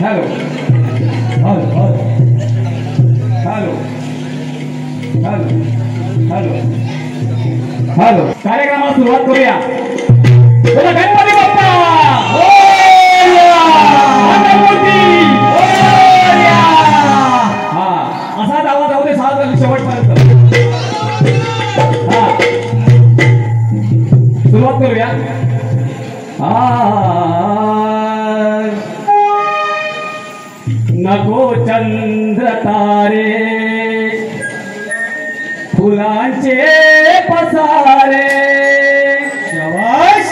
Hello hello hello hello hello hello कार्यक्रमाला सुरुवात करूया. बोला गणपती बाप्पा हा असाच आवाज जाऊ दे शेवटपर्यंत. हा सुरुवात करूया. नको चंद्र तारे फुलांचे पसारे शबाश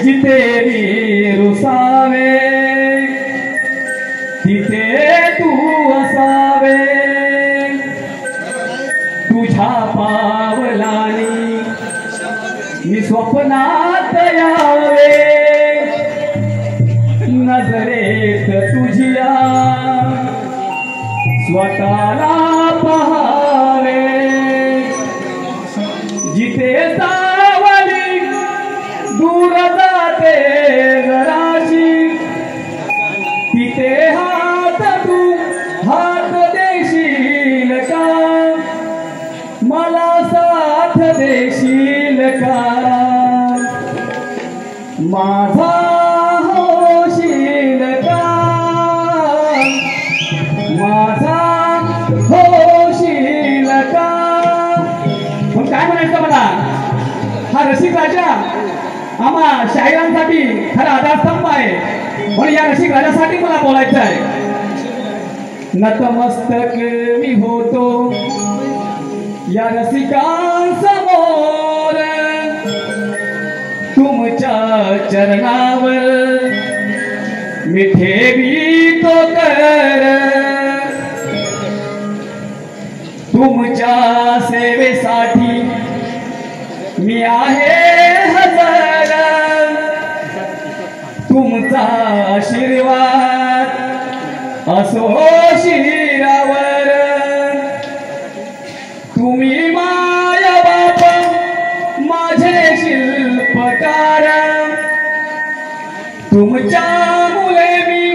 जिथे रुसावे तिथे तू असावे तुझ्या पावलानी मी स्वप्नात यावे नजरेत तुझिया स्वतःला पहावे जिथे सावली दूर जाते जराशी तिथे तू हात देशील का मला साथ देशील का माझा होशील का माझा होशील का. पण काय म्हणायचं मला हा रसिक राजा आम्हा शाहिरांसाठी खरा आधारस्तंभ आहे. पण या रसिक राजासाठी मला बोलायचं आहे. नतमस्तक मी होतो या रसिकांसमोर तुमच्या चरणावर मी ठेवीतो कर तुमच्या सेवेसाठी मी आहे हजर तुमचा आशीर्वाद असो शिरावर तुम्ही माया बाप माझे शिल्पकार तुमच्या मुले मी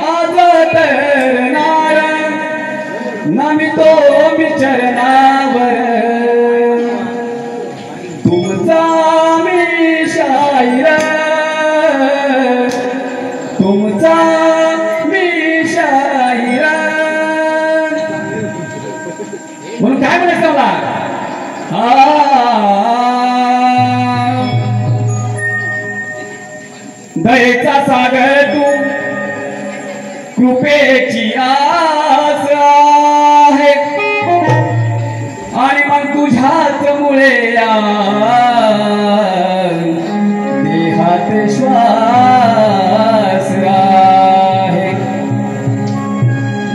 आज तरणार नामितो मी चरणावर तुमचा मी शाहीर तुमचा मी शाहीर. म्हणून काय म्हणायचं मला दयेचा सागर तू कृपेची आस आहे आणि मग तुझ्याच मुळे देहात श्वास आहे.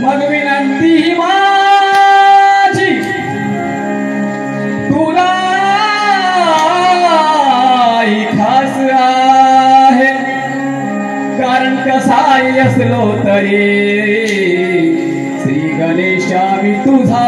मग विनंती माझी तुला खास आहे कारण कसाही असलो तरी श्री गणेशा मी तुझा